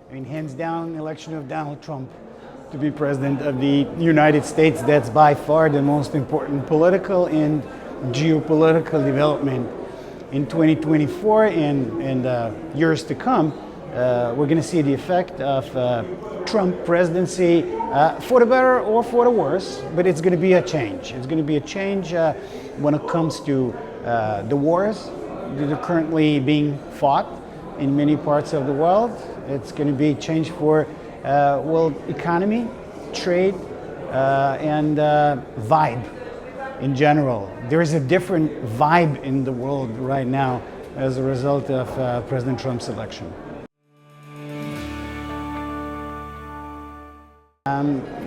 I mean, hands down, election of Donald Trump to be President of the United States. That's by far the most important political and geopolitical development in 2024 and years to come. We're going to see the effect of Trump presidency for the better or for the worse, but it's going to be a change. It's going to be a change when it comes to the wars that are currently being fought in many parts of the world. It's going to be a change for world economy, trade, and vibe in general. There is a different vibe in the world right now as a result of President Trump's election.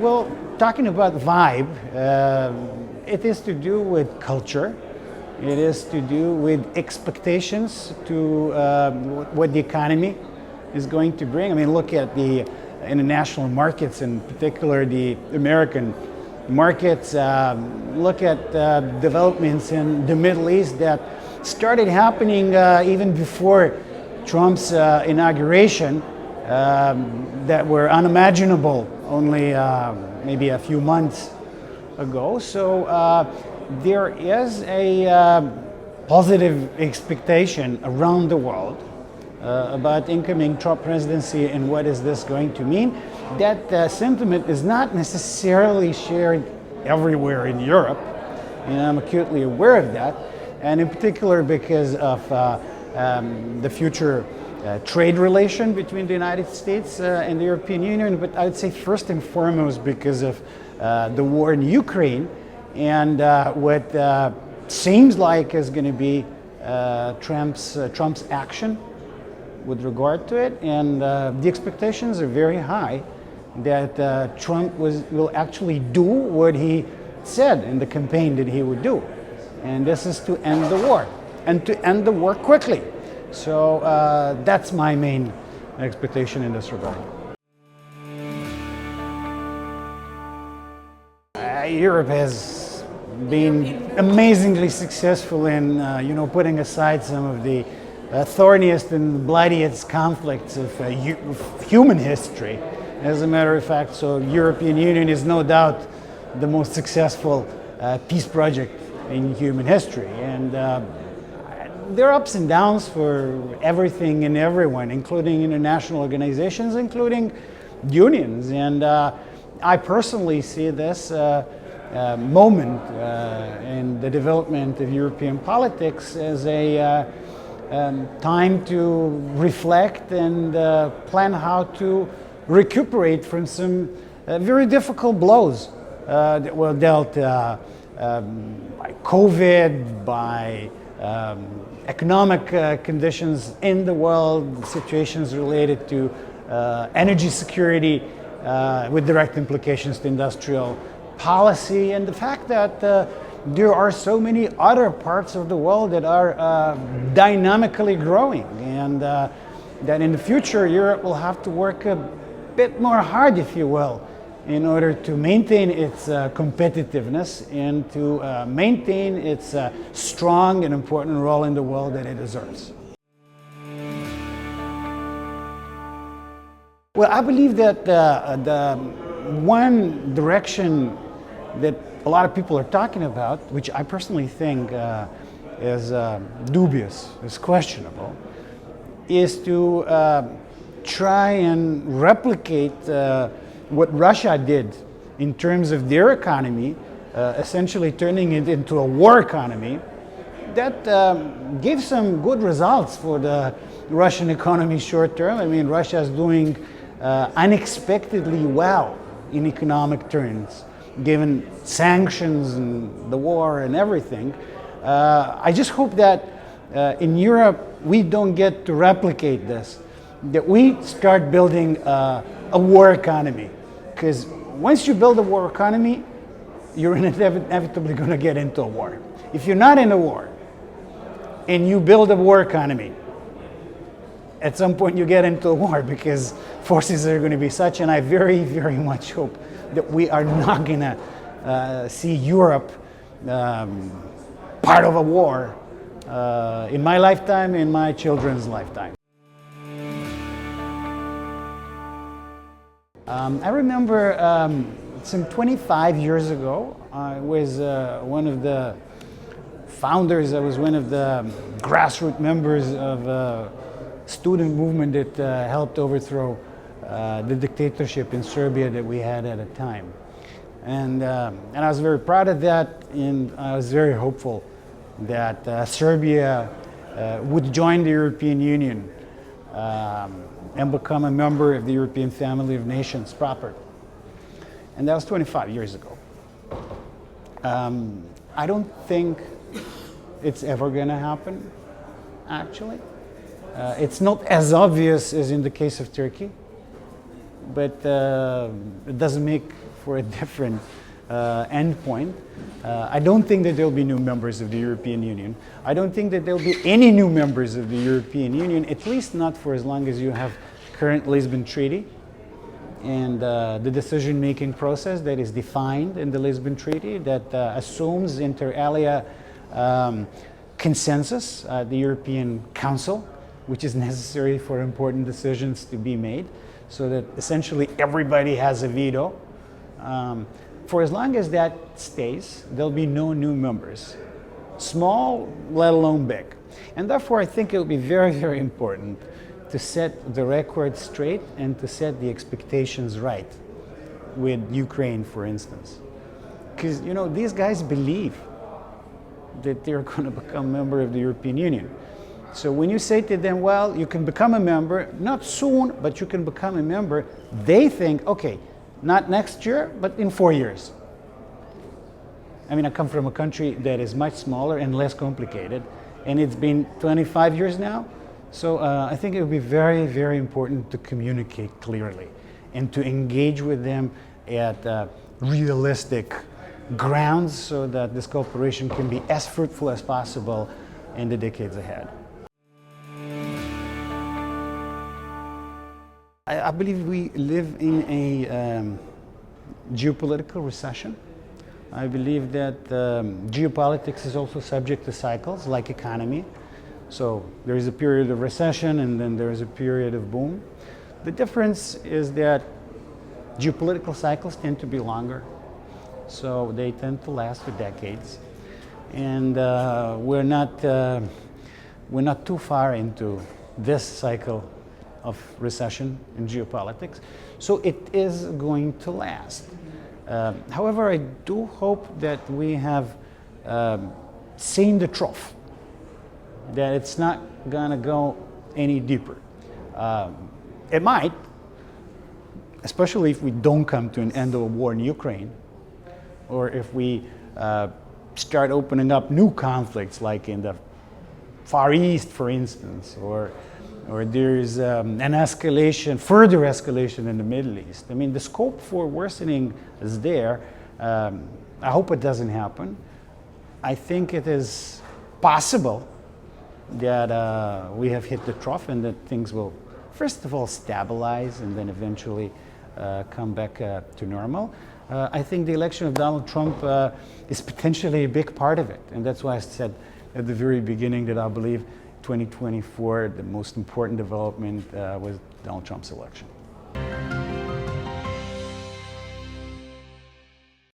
Well, talking about vibe, it is to do with culture. It is to do with expectations to what the economy is going to bring. I mean, look at the international markets, in particular the American markets. Look at developments in the Middle East that started happening even before Trump's inauguration, that were unimaginable only maybe a few months ago. So there is a positive expectation around the world about incoming Trump presidency and what is this going to mean. That sentiment is not necessarily shared everywhere in Europe, and I'm acutely aware of that, and in particular because of the future trade relation between the United States and the European Union, but I would say first and foremost because of the war in Ukraine and what seems like is going to be Trump's action with regard to it, and the expectations are very high that Trump will actually do what he said in the campaign that he would do, and this is to end the war, and to end the war quickly. So that's my main expectation in this regard. Europe has been amazingly successful in putting aside some of the thorniest and bloodiest conflicts of human history. As a matter of fact, so European Union is no doubt the most successful peace project in human history, and there are ups and downs for everything and everyone, including international organizations, including unions. And I personally see this moment in the development of European politics as a time to reflect and plan how to recuperate from some very difficult blows that were dealt by COVID, by economic conditions in the world, situations related to energy security with direct implications to industrial policy, and the fact that there are so many other parts of the world that are dynamically growing, and that in the future Europe will have to work a bit more hard, if you will, in order to maintain its competitiveness and to maintain its strong and important role in the world that it deserves. Well, I believe that the one direction that a lot of people are talking about, which I personally think is dubious, is questionable, is to try and replicate what Russia did in terms of their economy, essentially turning it into a war economy. That gave some good results for the Russian economy short term. I mean, Russia is doing unexpectedly well in economic terms, given sanctions and the war and everything. I just hope that in Europe we don't get to replicate this, that we start building a war economy. Because once you build a war economy, you're inevitably going to get into a war. If you're not in a war and you build a war economy, at some point you get into a war because forces are going to be such, and I very, very much hope that we are not going to see Europe part of a war in my lifetime, in my children's lifetime. I remember some 25 years ago, I was one of the founders, I was one of the grassroots members of a student movement that helped overthrow the dictatorship in Serbia that we had at a time. And I was very proud of that, and I was very hopeful that Serbia would join the European Union and become a member of the European family of nations proper. And that was 25 years ago. I don't think it's ever going to happen, actually. It's not as obvious as in the case of Turkey, but it doesn't make for a different endpoint. I don't think that there will be new members of the European Union. I don't think that there will be any new members of the European Union, at least not for as long as you have current Lisbon Treaty and the decision-making process that is defined in the Lisbon Treaty that assumes inter alia consensus at the European Council, which is necessary for important decisions to be made, so that essentially everybody has a veto. For as long as that stays, there'll be no new members, small, let alone big. And therefore, I think it will be very, very important to set the record straight and to set the expectations right with Ukraine, for instance. Because, you know, these guys believe that they're going to become a member of the European Union. So when you say to them, well, you can become a member, not soon, but you can become a member, they think, okay, not next year, but in 4 years. I mean, I come from a country that is much smaller and less complicated, and it's been 25 years now. So I think it would be very, very important to communicate clearly and to engage with them at realistic grounds so that this cooperation can be as fruitful as possible in the decades ahead. I believe we live in a geopolitical recession. I believe that geopolitics is also subject to cycles like economy. So there is a period of recession and then there is a period of boom. The difference is that geopolitical cycles tend to be longer. So they tend to last for decades. And we're not too far into this cycle of recession in geopolitics. So it is going to last. However, I do hope that we have seen the trough, that it's not gonna go any deeper. It might, especially if we don't come to an end of a war in Ukraine, or if we start opening up new conflicts like in the Far East, for instance, or there's an escalation, further escalation in the Middle East. I mean, the scope for worsening is there. I hope it doesn't happen. I think it is possible that we have hit the trough and that things will, first of all, stabilize and then eventually come back to normal. I think the election of Donald Trump is potentially a big part of it. And that's why I said at the very beginning that I believe 2024, the most important development was Donald Trump's election.